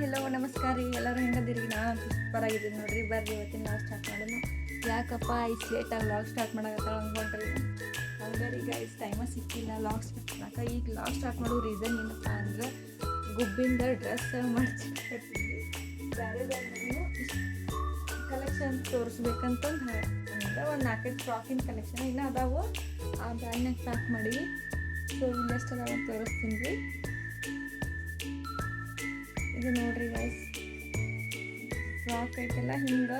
Hello ನಮಸ್ಕಾರ ರೀ. ಎಲ್ಲರೂ ಹೆಂಗದಿರಿ? ನಾನು ಸೂಪರ್ ಆಗಿದ್ದೀನಿ ನೋಡ್ರಿ. ಬರ್ರಿ ಇವತ್ತಿನ ಲಾಗ್ ಸ್ಟಾರ್ಟ್ ಮಾಡೋಣ. ಯಾಕಪ್ಪ ಇಷ್ಟು ಲೇಟಾಗಿ ಲಾಗ್ ಸ್ಟಾರ್ಟ್ ಮಾಡೋಕತ್ತಾಳ ಅಂದ್ಕೊಂಡ್ರಿ. ಹಂಗಾರಿ ಗೈಸ್ ಟೈಮ ಸಿಕ್ಕಿಲ್ಲ ಲಾಗ್ ಸ್ಟಾರ್ಟ್ ಮಾಡೋಕೆ. ಈಗ ಲಾಗ್ ಸ್ಟಾರ್ಟ್ ಮಾಡೋ ರೀಸನ್ ಏನಪ್ಪ ಅಂದ್ರೆ ಗುಬ್ಬಿಂದ ಡ್ರೆಸ್ ಮಾಡ್ತಿದ್ವಿ. ಬೇರೆ ಕಲೆಕ್ಷನ್ ತೋರಿಸ್ಬೇಕಂತಂದು ಅಂದ್ರೆ ಒಂದು 4-5 ಫ್ರಾಕಿನ ಕಲೆಕ್ಷನ್ ಇನ್ನೂ ಅದಾವು. ಆ ಬ್ಯಾಗ್ನಾಗ ಪ್ಯಾಕ್ ಮಾಡಿ ಸೊ ಇಲ್ಲೆಷ್ಟು ಅದಾವ ತೋರಿಸ್ತೀನಿ ರೀ. ಇದು ನೋಡ್ರಿ ಗೈಸ್, ಫ್ರಾಕ್ ಐತೆಲ್ಲ ಹಿಂಗೆ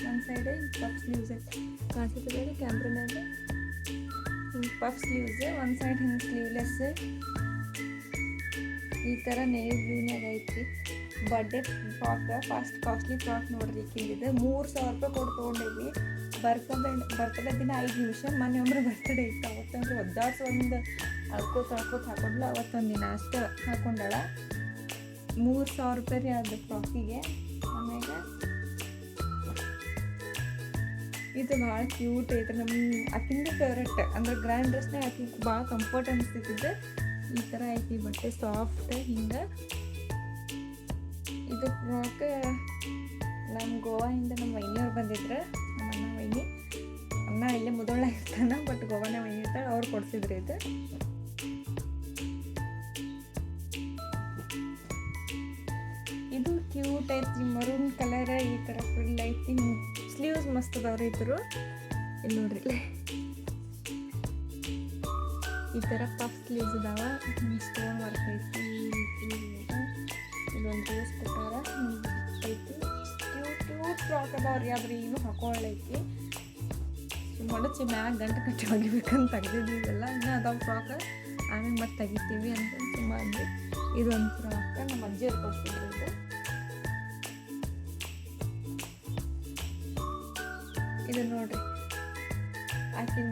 ಒಂದು ಸೈಡ್ ಪಫ್ ಸ್ಲೀವ್ಸ್ ಐತೆ ಕಾಣಿಸುತ್ತೆ ಕ್ಯಾಮ್ರನಾಗ. ಹಿಂಗೆ ಪಫ್ ಸ್ಲೀವ್ಸ್ ಒಂದು ಸೈಡ್ ಹಿಂಗೆ ಸ್ಲೀವ್ಲೆಸ್ ಈ ಥರ ನೇವಿ ಬ್ಲೂನಾಗ ಐತಿ. Birthday frock first costly frock ನೋಡ್ರಿ. ಈಗಿಂದಿದೆ 3,000 ರೂಪಾಯಿ ಕೊಟ್ಟು ತೊಗೊಂಡೇವಿ. ಬರ್ತಡೇ ದಿನ 5 ನಿಮಿಷ ಮೊನ್ನೆ ಒಬ್ಬರು ಬರ್ತಡೇ ಇತ್ತು. ಅವತ್ತಂದ್ರೆ ಒದ್ದಾಡ್ಸಿ ಒಂದು ಅಳ್ಕೋತ ಹಾಕೊಂಡ್ಲು. ಅವತ್ತೊಂದು ದಿನ ಅಷ್ಟೇ ಹಾಕೊಂಡಾಳ. 3,000 ರೂಪಾಯಿ ರೀ ಅದು ಫ್ರಾಕಿಗೆ. ಆಮೇಲೆ ಇದು ಭಾಳ ಕ್ಯೂಟ್ ಐತೆ. ನಮ್ಮ ಆಕಿಂದು ಫೇವ್ರೆಟ್ ಅಂದ್ರೆ ಗ್ರ್ಯಾಂಡ್ ಡ್ರೆಸ್ನಾಗ ಆಕಿಗೆ ಭಾಳ ಕಂಫರ್ಟ್ ಅನಿಸ್ತಿದ್ದೆ. ಈ ಥರ ಐತಿ ಬಟ್ಟೆ ಸಾಫ್ಟ್ ಹಿಂಗೆ. ಇದು ಫ್ರಾಕ್ ನಮ್ಮ ಗೋವಾದಿಂದ ನಮ್ಮ ವೈನಿಯವ್ರು ಬಂದಿದ್ರು. ನಮ್ಮ ಅಣ್ಣ ವೈನಿ, ಅಣ್ಣ ಇಲ್ಲೇ ಮುದೋಳ ಇರ್ತಾನೆ ಬಟ್ ಗೋವಾನ ವೈನಿ ಇರ್ತಾಳೆ, ಅವ್ರು ಕೊಡ್ಸಿದ್ರು. ಇದು ಕ್ಯೂಟ್ ಐತಿ, ಮರೂನ್ ಕಲರ್ ಈ ಥರ ಫುಲ್ ಐತಿ. ಸ್ಲೀವ್ಸ್ ಮಸ್ತ್ ಅದಾವ್ರಿ ಇದ್ರು. ಇಲ್ಲಿ ನೋಡ್ರಿ ಈ ಥರ ಪಫ್ ಸ್ಲೀವ್ಸ್ ಅದಾವ. ಸ್ಟೋನ್ ವರ್ಕ್ ಐತಿ. ಇದೊಂದು ಡ್ರೆಸ್ ಕೊಟ್ಟಾರ ಐತಿ. ಕ್ಯೂಟ್ ಫ್ರಾಕ್ ಅದಾವ್ರಿ. ಆದ್ರೆ ಇನ್ನೂ ಹಾಕೊಳ್ಳೈತಿ. ಮಡಚಿ ಮ್ಯಾಗ ಗಂಟೆ ಕಟ್ಟಿ ಒಗಿಬೇಕಂತ ತೆಗ್ದಿದ್ದೀವೆಲ್ಲ. ಇನ್ನೂ ಅದಾವ ಫ್ರಾಕ್, ಆಮೇಲೆ ಮತ್ತೆ ತೆಗಿತೀವಿ ಅಂತ ತುಂಬ ಅಂದ್ವಿ. ಇದೊಂದು ಫ್ರಾಕ್ ನಮ್ಮ ಅಜ್ಜಿಯವ್ರು ಕೊಡ್ತಿದ್ರು. ಇದು ನೋಡ್ರಿ ಆಕಿನ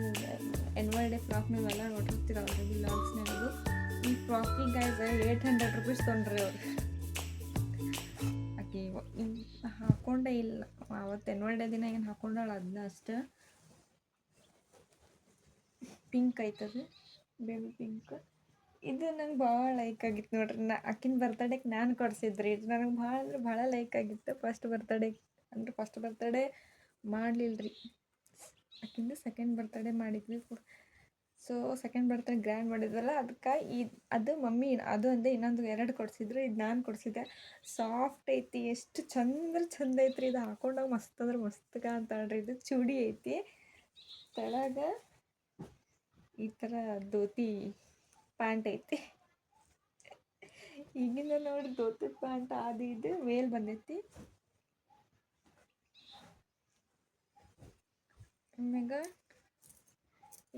ಎನ್ವಲ್ ಡೇ ಫ್ರಾಕ್ ನೀವೆಲ್ಲ ನೋಡಿರ್ತೀರ ಅವ್ರಿಗೆ ಲಾಗ್ಸ್ನಾಗದು. ಈ ಫ್ರಾಕಿಗೆ ಗೈಸ್ 800 ರೂಪೀಸ್ ತೊಗೊಂಡ್ರಿ ಅವ್ರು. ಆಕೆ ಹಾಕೊಂಡೇ ಇಲ್ಲ ಅವತ್ತು ಎನ್ವಲ್ ಡೇ ದಿನ ಏನು ಹಾಕೊಂಡಾಳ ಅದನ್ನ ಅಷ್ಟೇ. ಪಿಂಕ್ ಐತದು, ಬೇಬಿ ಪಿಂಕ್. ಇದು ನಂಗೆ ಭಾಳ ಲೈಕ್ ಆಗಿತ್ತು ನೋಡ್ರಿ. ಆಕಿನ ಬರ್ತಡೇಗೆ ನಾನು ಕೊಡಿಸಿದ್ರಿ. ಇದು ನನಗೆ ಭಾಳ ಅಂದ್ರೆ ಭಾಳ ಲೈಕ್ ಆಗಿತ್ತು. ಫಸ್ಟ್ ಬರ್ತಡೇ ಮಾಡಲಿಲ್ಲ ರೀ. ಆಕಿಂದು ಸೆಕೆಂಡ್ ಬರ್ತಡೇ ಮಾಡಿದ್ವಿ. ಸೊ ಸೆಕೆಂಡ್ ಬರ್ತಡೇ ಗ್ರ್ಯಾಂಡ್ ಮಾಡಿದ್ವಲ್ಲ, ಅದಕ್ಕೆ ಅದು ಮಮ್ಮಿ ಅದು ಅಂದೆ ಇನ್ನೊಂದು 2 ಕೊಡಿಸಿದ್ರು. ಇದು ನಾನು ಕೊಡಿಸಿದ್ದೆ. ಸಾಫ್ಟ್ ಐತಿ, ಎಷ್ಟು ಚಂದ ಐತ್ರಿ. ಇದು ಹಾಕೊಂಡಾಗ ಮಸ್ತ್ ಅಂದ್ರೆ ಮಸ್ತ್ ಕಾಣ್ತಾಳ್ರಿ. ಇದು ಚೂಡಿ ಐತಿ. ತೆಳಗ ಈ ಥರ ಧೋತಿ ಪ್ಯಾಂಟ್ ಐತಿ. ಈಗಿಂದ ನೋಡಿ ಧೋತಿ ಪ್ಯಾಂಟ್ ಅದು ಇದು ಮೇಲ್ ಬಂದೈತಿ. ಆಮ್ಯಾಗ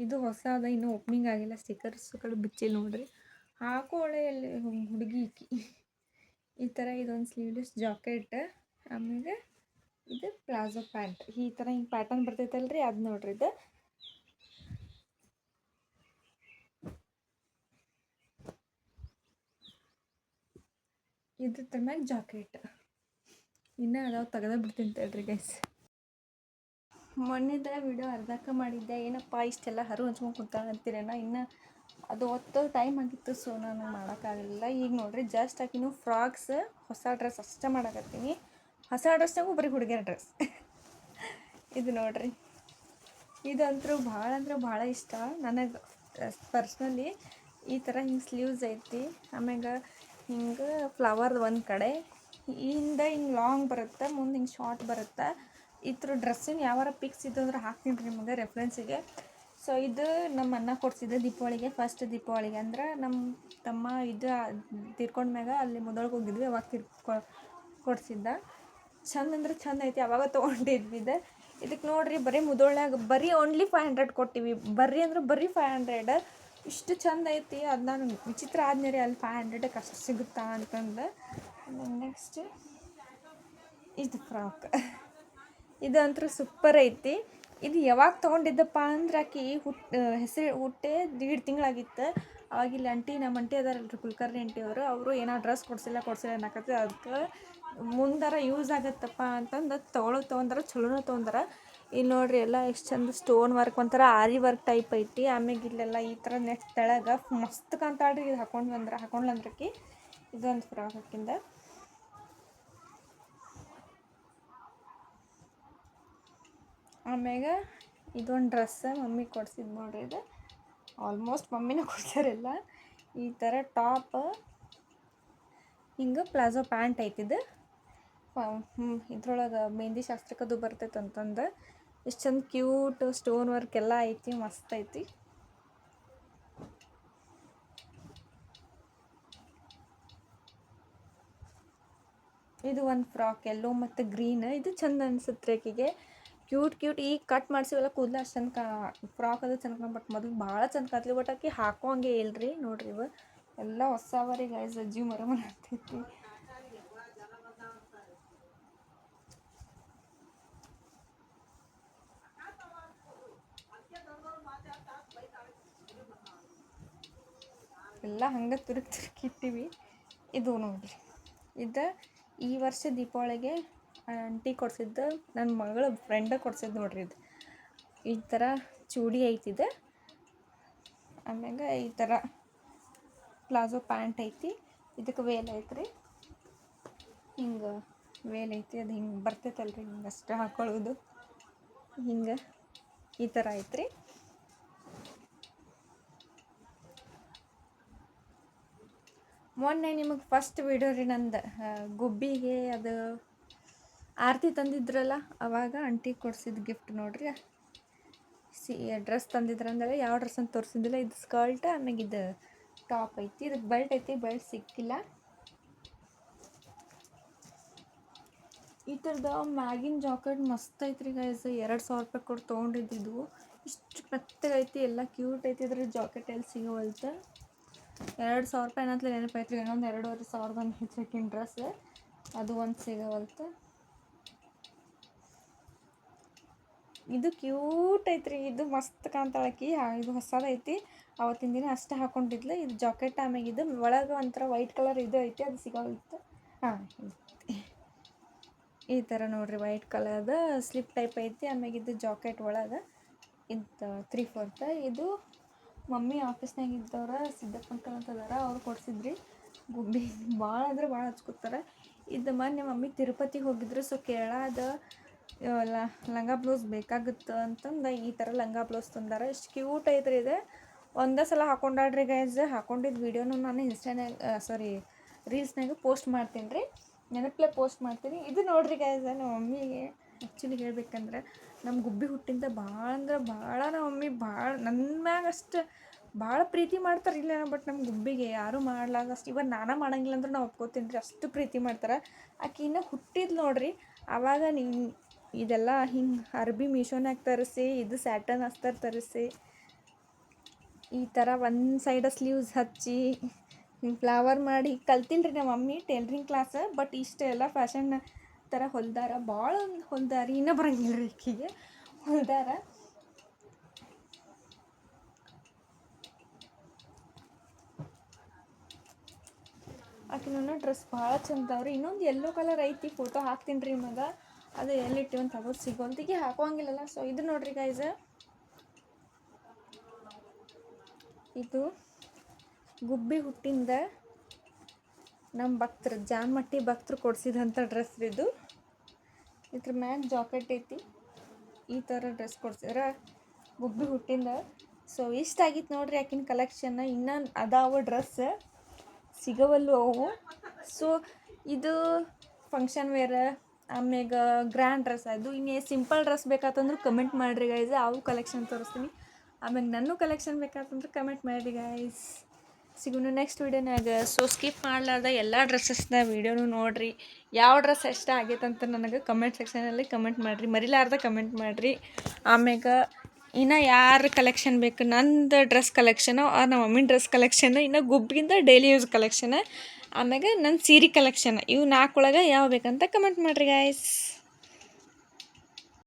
ಇದು ಹೊಸದ, ಇನ್ನೂ ಓಪನಿಂಗ್ ಆಗಿಲ್ಲ. ಸ್ಟಿಕರ್ಸ್ ಕಡೆ ಬಿಚ್ಚಿ ನೋಡ್ರಿ. ಹಾಕೊಳ್ಳೆಯಲ್ಲಿ ಹುಡುಗಿ ಈ ಥರ. ಇದೊಂದು ಸ್ಲೀವ್ಲೆಸ್ ಜಾಕೆಟ್. ಆಮೇಲೆ ಇದು ಪ್ಲಾಜೋ ಪ್ಯಾಂಟ್. ಈ ಥರ ಹಿಂಗೆ ಪ್ಯಾಟರ್ನ್ ಬರ್ತೈತಲ್ರಿ, ಅದು ನೋಡ್ರಿ. ಇದ್ರ ಮ್ಯಾಗ ಜಾಕೆಟ್ ಇನ್ನೂ ಅದಾವ, ತೆಗೆದ ಬಿಡ್ತೀನಿ ತಡ್ರಿ ಗೈಸ್. ಮೊನ್ನೆದ ವಿಡಿಯೋ ಅರ್ಧಕ್ಕೆ ಮಾಡಿದ್ದೆ. ಏನಪ್ಪ ಇಷ್ಟೆಲ್ಲ ಹಂಚ್ಕೊಂಡು ಕೂತಾಳೆ ಅಂತೀರೇನೋ. ಇನ್ನು ಅದು ಹೊತ್ತು ಟೈಮ್ ಆಗಿತ್ತು, ಸೊ ನಾನು ಮಾಡೋಕ್ಕಾಗಲಿಲ್ಲ. ಈಗ ನೋಡ್ರಿ ಜಸ್ಟ್ ಆಕಿನೂ ಫ್ರಾಕ್ಸ್ ಹೊಸ ಡ್ರೆಸ್ ಅಷ್ಟೇ ಮಾಡಕತ್ತೀನಿ. ಹೊಸ ಡ್ರೆಸ್ನಾಗೂ ಬರೀ ಹುಡುಗಿಯರ ಡ್ರೆಸ್. ಇದು ನೋಡ್ರಿ, ಇದಂತರೂ ಭಾಳ ಅಂದ್ರೆ ಭಾಳ ಇಷ್ಟ ನನಗೆ ಪರ್ಸ್ನಲಿ. ಈ ಥರ ಹಿಂಗೆ ಸ್ಲೀವ್ಸ್ ಐತಿ. ಆಮ್ಯಾಗ ಹಿಂಗೆ ಫ್ಲವರ್ ಒಂದು ಕಡೆ ಹಿಂದೆ ಹಿಂಗೆ ಲಾಂಗ್ ಬರುತ್ತೆ, ಮುಂದೆ ಹಿಂಗೆ ಶಾರ್ಟ್ ಬರುತ್ತೆ. ಈ ಥರ ಡ್ರೆಸ್ಸಿನ ಯಾವಾರ ಪಿಕ್ಸ್ ಇದ್ದು ಅಂದ್ರೆ ಹಾಕ್ತೀನಿ ರೀ ನಿಮಗೆ ರೆಫ್ರೆನ್ಸಿಗೆ. ಸೊ ಇದು ನಮ್ಮ ಅಣ್ಣ ಕೊಡಿಸಿದ್ದೆ ದೀಪಾವಳಿಗೆ, ಫಸ್ಟ್ ದೀಪಾವಳಿಗೆ. ಅಂದ್ರೆ ನಮ್ಮ ತಮ್ಮ ಇದು ತೀರ್ಕೊಂಡ್ಮ್ಯಾಗ ಅಲ್ಲಿ ಮುದೊಳಗೆ ಹೋಗಿದ್ವಿ, ಅವಾಗ ಕೊಡಿಸಿದ್ದ. ಚಂದ ಅಂದ್ರೆ ಚಂದ ಐತಿ. ಅವಾಗ ತೊಗೊಂಡಿದ್ವಿ ಇದಕ್ಕೆ ನೋಡ್ರಿ. ಬರೀ ಮುದೋಳ್ನಾಗ ಬರೀ ಓನ್ಲಿ 500 ಕೊಟ್ಟಿವಿ. ಬರೀ ಅಂದ್ರೆ ಬರೀ 500. ಇಷ್ಟು ಚಂದ ಐತಿ. ಅದು ನಾನು ವಿಚಿತ್ರ ಆದ್ಮೇಲೆ ಅಲ್ಲಿ 500ಕ್ಕೆ ಅಷ್ಟು ಸಿಗುತ್ತಾ ಅಂತಂದು. ನೆಕ್ಸ್ಟ್ ಇದು ಫ್ರಾಕ್. ಇದು ಅಂತೂ ಸೂಪರ್ ಐತಿ. ಇದು ಯಾವಾಗ ತೊಗೊಂಡಿದ್ದಪ್ಪ ಅಂದ್ರೆ ಆಕಿ ಹುಟ್ಟೆ 1.5 ತಿಂಗಳಾಗಿತ್ತು. ಅವಾಗ ಇಲ್ಲಿ ನಮ್ಮ ಅಂಟಿ ಅದಾರಲ್ರಿ, ಕುಲಕರ್ಣಿ ಅಂಟಿ ಅವರು ಏನೋ ಡ್ರೆಸ್ ಕೊಡಿಸಿಲ್ಲ ಅನ್ನಕತ್ತೆ. ಅದಕ್ಕೆ ಮುಂದಾರ ಯೂಸ್ ಆಗತ್ತಪ್ಪ ಅಂತಂದು ತೊಗೊಂಡ್ರೆ ಚಲೋನ ತೊಗೊಂಡ್ರೆ. ಇಲ್ಲಿ ನೋಡ್ರಿ ಎಲ್ಲ ಎಷ್ಟು ಚಂದ ಸ್ಟೋನ್ ವರ್ಕ್, ಒಂಥರ ಆರಿ ವರ್ಕ್ ಟೈಪ್ ಐತಿ. ಆಮ್ಯಾಗ ಇಲ್ಲೆಲ್ಲ ಈ ಥರ ನೆಕ್ಸ್ಟ್ ತೆಳಗೆ ಮಸ್ತ್ ಕಾಣ್ತಾಳ್ರಿ. ಇದು ಹಾಕೊಂಡ್ಲಂದ್ರಕಿ. ಇದೊಂದು ಫ್ರಾಕ್ ಹಾಕಿಂದ. ಆಮ್ಯಾಗ ಇದೊಂದು ಡ್ರೆಸ್ ಮಮ್ಮಿ ಕೊಡ್ಸಿದ್ದು ನೋಡ್ರಿ. ಇದು ಆಲ್ಮೋಸ್ಟ್ ಮಮ್ಮಿನ ಕೊಡ್ಸಾರೆಲ್ಲ. ಈ ಥರ ಟಾಪ್ ಹಿಂಗೆ ಪ್ಲಾಜೋ ಪ್ಯಾಂಟ್ ಐತಿದ್ದು. ಇದ್ರೊಳಗೆ ಮೆಹಂದಿ ಶಾಸ್ತ್ರಕ್ಕದು ಬರ್ತೈತೆ ಅಂತಂದು ಎಷ್ಟು ಚಂದ ಕ್ಯೂಟ್ ಸ್ಟೋನ್ ವರ್ಕ್ ಎಲ್ಲ ಐತಿ, ಮಸ್ತ್ ಐತಿ. ಇದು ಒಂದು ಫ್ರಾಕ್ ಎಲ್ಲೋ ಮತ್ತು ಗ್ರೀನ್. ಇದು ಚಂದ ಅನ್ಸುತ್ತೆ ಆಕಿಗೆ, ಕ್ಯೂಟ್ ಈಗ ಕಟ್ ಮಾಡಿಸಿವೆಲ್ಲ ಕೂದಲು ಅಷ್ಟು ಚಂದ ಫ್ರಾಕ್ ಅದು ಚಂದ. ಬಟ್ ಮೊದಲು ಭಾಳ ಚಂದ ಕಾತ್ಲಿ, ಬಟ್ ಆಕಿ ಹಾಕೋಂಗೆ ಇಲ್ರಿ. ನೋಡ್ರಿ ಇವು ಎಲ್ಲ ಹೊಸವರಿ ಗೈಸ್, ಅಜ್ಜಿ ಮರ ಆಗ್ತೈತಿ. ಎಲ್ಲ ಹಂಗೆ ತುರುಕಿಟ್ಟಿವಿ. ಇದು ನೋಡ್ರಿ, ಇದು ಈ ವರ್ಷ ದೀಪಾವಳಿಗೆ ಆಂಟಿ ಕೊಡ್ಸಿದ್ದು, ನನ್ನ ಮಗಳ ಫ್ರೆಂಡ ಕೊಡ್ಸಿದ್ದು ನೋಡ್ರಿ. ಇದು ಈ ಥರ ಚೂಡಿ ಐತಿದೆ. ಆಮ್ಯಾಗ ಈ ಥರ ಪ್ಲಾಜೋ ಪ್ಯಾಂಟ್ ಐತಿ. ಇದಕ್ಕೆ ವೇಲ್ ಐತ್ರಿ, ಹಿಂಗೆ ವೇಲ್ ಐತಿ. ಅದು ಹಿಂಗೆ ಬರ್ತೈತಲ್ರಿ, ಹಿಂಗೆ ಅಷ್ಟೇ ಹಾಕೊಳ್ಳೋದು. ಹಿಂಗೆ ಈ ಥರ ಐತ್ರಿ. ಮೊನ್ನೆ ನಿಮಗೆ ಫಸ್ಟ್ ವಿಡಿಯೋ ರೀ ನಂದು ಗುಬ್ಬಿಗೆ ಅದು ಆರತಿ ತಂದಿದ್ರಲ್ಲ, ಅವಾಗ ಆಂಟಿ ಕೊಡ್ಸಿದ್ದು ಗಿಫ್ಟ್ ನೋಡ್ರಿ. ಡ್ರೆಸ್ ತಂದಿದ್ರಂದ್ರೆ ಯಾವ ಡ್ರೆಸ್ ಅಂತ ತೋರಿಸಿದ್ದಿಲ್ಲ. ಇದು ಸ್ಕರ್ಟ್, ಆಮ್ಯಾಗ ಇದು ಟಾಪ್ ಐತಿ. ಇದಕ್ಕೆ ಬೆಲ್ಟ್ ಐತಿ, ಬೆಲ್ಟ್ ಸಿಕ್ಕಿಲ್ಲ. ಈ ಥರದ ಮ್ಯಾಗಿನ ಜಾಕೆಟ್ ಮಸ್ತ್ ಐತ್ರಿ ಗೈಸ್. 2,000 ರೂಪಾಯಿ ಕೊಟ್ಟು ತೊಗೊಂಡಿದ್ದು. ಇಷ್ಟು ಮೆತ್ತಗೈತಿ, ಎಲ್ಲ ಕ್ಯೂಟ್ ಐತಿ. ಇದ್ರ ಜಾಕೆಟ್ ಎಲ್ಲಿ ಸಿಗೋವಲ್ತ. 2,000 ರೂಪಾಯಿ ಏನಂತಲೇ ನೆನಪೈತ್ರಿ. ಇನ್ನೊಂದು 2,500 ಬಂದು ಹೆಚ್ಚಿನ ಡ್ರೆಸ್, ಅದು ಒಂದು ಸಿಗೋವಲ್ತು. ಇದು ಕ್ಯೂಟ್ ಐತ್ರಿ, ಇದು ಮಸ್ತ್ ಕಾಣ್ತಾಳಕಿ. ಇದು ಹೊಸದೈತಿ, ಅವತ್ತಿನ ದಿನ ಅಷ್ಟೇ ಹಾಕೊಂಡಿದ್ಲು. ಇದು ಜಾಕೆಟ್, ಆಮ್ಯಾಗ ಇದು ಒಳಗೆ ಒಂಥರ ವೈಟ್ ಕಲರ್ ಇದು ಐತಿ, ಅದು ಸಿಗೋವಲ್ತು. ಈ ಥರ ನೋಡ್ರಿ, ವೈಟ್ ಕಲರ್ದು ಸ್ಲಿಪ್ ಟೈಪ್ ಐತಿ. ಆಮ್ಯಾಗ ಇದು ಜಾಕೆಟ್ ಒಳಗೆ ಇದು 3/4. ಇದು ಮಮ್ಮಿ ಆಫೀಸ್ನಾಗ ಇದ್ದವ್ರ ಸಿದ್ದಪ್ಪ ಅಂಕಲ್ ಅಂತದಾರ, ಅವ್ರು ಕೊಡ್ಸಿದ್ರಿ. ಗುಬ್ಬಿ ಭಾಳ ಅಂದ್ರೆ ಭಾಳ ಹಚ್ಕೊತಾರೆ. ಇದು ಮೊನ್ನೆ ಮಮ್ಮಿ ತಿರುಪತಿಗೆ ಹೋಗಿದ್ರು. ಸೊ ಕೇಳಾದ ಲಂಗ ಬ್ಲೌಸ್ ಬೇಕಾಗುತ್ತೆ ಅಂತಂದು ಈ ಥರ ಲಂಗ ಬ್ಲೌಸ್ ತಂದಾರ. ಎಷ್ಟು ಕ್ಯೂಟ್ ಐತ್ರಿ ಇದು. ಒಂದೇ ಸಲ ಹಾಕೊಂಡಾಡ್ರಿ ಗೈಸ್. ಹಾಕೊಂಡಿದ್ದು ವೀಡಿಯೋನು ನಾನು ರೀಲ್ಸ್ನಾಗ ಪೋಸ್ಟ್ ಮಾಡ್ತೀನಿ ರೀ. ನೆನಪಲ್ಲೇ ಪೋಸ್ಟ್ ಮಾಡ್ತೀನಿ. ಇದು ನೋಡ್ರಿ ಗೈಸ್, ನಮ್ಮ ಮಮ್ಮಿಗೆ ಆ್ಯಕ್ಚುಲಿ ಹೇಳ್ಬೇಕಂದ್ರೆ ನಮ್ಮ ಗುಬ್ಬಿ ಹುಟ್ಟಿಂದ ಭಾಳ ಅಂದ್ರೆ ಭಾಳ ನಮ್ಮ ಮಮ್ಮಿ ಭಾಳ ನನ್ನ ಮ್ಯಾಗ ಅಷ್ಟು ಭಾಳ ಪ್ರೀತಿ ಮಾಡ್ತಾರೆ. ಇಲ್ಲ ಬಟ್ ನಮ್ಮ ಗುಬ್ಬಿಗೆ ಯಾರೂ ಮಾಡ್ಲಾರ್ದು ಅಷ್ಟು, ಇವಾಗ ನಾನೇ ಮಾಡಂಗಿಲ್ಲ ಅಂದ್ರೆ ನಾವು ಒಪ್ಕೋತೀನಿ ರೀ, ಅಷ್ಟು ಪ್ರೀತಿ ಮಾಡ್ತಾರೆ. ಆಕೆ ಇನ್ನೂ ಹುಟ್ಟಿದ್ಲು ನೋಡ್ರಿ, ಆವಾಗ ಇದೆಲ್ಲ ಹಿಂಗೆ ಅರ್ಬಿ ಮೀಶೋನಾಗ ತರಿಸಿ, ಇದು ಸ್ಯಾಟನ್ ಅಸ್ತರ್ ತರಿಸಿ, ಈ ಥರ ಒಂದು ಸೈಡ ಸ್ಲೀವ್ಸ್ ಹಚ್ಚಿ ಹಿಂಗೆ ಫ್ಲವರ್ ಮಾಡಿ ಕಲ್ತೀನಿ ರೀ ನಮ್ಮ ಮಮ್ಮಿ ಟೇಲ್ರಿಂಗ್ ಕ್ಲಾಸ್. ಬಟ್ ಇಷ್ಟೆಲ್ಲ ಫ್ಯಾಷನ್ ಥರ ಹೊಲ್ದಾರ, ಭಾಳ ಹೊಲ್ದಾರಿ. ಇನ್ನೂ ಬರಂಗಿಲ್ಲ ರೀ ಆಕಿಗೆ ಹೊಲ್ದಾರ. ಆಕಿನ ಡ್ರೆಸ್ ಭಾಳ ಚಂದವ್ರಿ. ಇನ್ನೊಂದು ಯೆಲ್ಲೋ ಕಲರ್ ಐತಿ, ಫೋಟೋ ಹಾಕ್ತೀನಿ ರೀ ಮಗ. ಅದು ಎಲ್ಲಿಟ್ಟಿವಿ ಅಂತ ಅದು ಸಿಗೋಲ್ತಿಗೆ ಹಾಕೋಂಗಿಲ್ಲಲ್ಲ. ಸೊ ಇದು ನೋಡ್ರಿ ಗೈಸ್, ಇದು ಗುಬ್ಬಿ ಹುಟ್ಟಿಂದ ನಮ್ಮ ಭಕ್ತರು ಜಾನ್ಮಟ್ಟಿ ಭಕ್ತರು ಕೊಡಿಸಿದಂಥ ಡ್ರೆಸ್ ಇದು. ಇದ್ರ ಮ್ಯಾಗ ಜಾಕೆಟ್ ಐತಿ. ಈ ಥರ ಡ್ರೆಸ್ ಕೊಡ್ಸಿದ್ರೆ ಗುಬ್ಬಿ ಹುಟ್ಟಿಂದ. ಸೊ ಇಷ್ಟ ಆಗಿತ್ತು ನೋಡ್ರಿ ಆಕಿನ ಕಲೆಕ್ಷನ್. ಇನ್ನೂ ಅದಾವ ಡ್ರೆಸ್ ಸಿಗವಲ್ಲು ಅವು. ಸೊ ಇದು ಫಂಕ್ಷನ್ ವೇರ್, ಆಮ್ಯಾಗ ಗ್ರ್ಯಾಂಡ್ ಡ್ರೆಸ್. ಅದು ಇನ್ನೇ ಸಿಂಪಲ್ ಡ್ರೆಸ್ ಬೇಕಾತಂದ್ರೆ ಕಮೆಂಟ್ ಮಾಡಿರಿ ಗೈಸ್, ಅವು ಕಲೆಕ್ಷನ್ ತೋರಿಸ್ತೀನಿ. ಆಮ್ಯಾಗ ನನ್ನ ಕಲೆಕ್ಷನ್ ಬೇಕಾತಂದ್ರೆ ಕಮೆಂಟ್ ಮಾಡಿರಿ ಗೈಸ್. ಸಿಗೋಣ ನೆಕ್ಸ್ಟ್ ವೀಡಿಯೋನಾಗ. ಸೊ ಸ್ಕಿಪ್ ಮಾಡಲಾರ್ದ ಎಲ್ಲ ಡ್ರೆಸ್ಸಸ್ನ ವೀಡಿಯೋನು ನೋಡಿರಿ. ಯಾವ ಡ್ರೆಸ್ ಇಷ್ಟ ಆಗೈತಂತ ನನಗೆ ಕಮೆಂಟ್ ಸೆಕ್ಷನಲ್ಲಿ ಕಮೆಂಟ್ ಮಾಡಿರಿ, ಮರಿಲಾರ್ದ ಕಮೆಂಟ್ ಮಾಡಿರಿ. ಆಮ್ಯಾಗ ಇನ್ನು ಯಾರು ಕಲೆಕ್ಷನ್ ಬೇಕು, ನಂದು ಡ್ರೆಸ್ ಕಲೆಕ್ಷನು, ನಮ್ಮ ಮಮ್ಮಿನ ಡ್ರೆಸ್ ಕಲೆಕ್ಷನ್, ಇನ್ನು ಗುಬ್ಬಿಗಿಂದ ಡೈಲಿ ಯೂಸ್ ಕಲೆಕ್ಷನ್, ಆಮ್ಯಾಗ ನನ್ನ ಸೀರೆ ಕಲೆಕ್ಷನ್, ಇವು 4 ಒಳಗೆ ಯಾವ ಬೇಕಂತ ಕಮೆಂಟ್ ಮಾಡಿರಿ ಗಾಯ್ಸ್.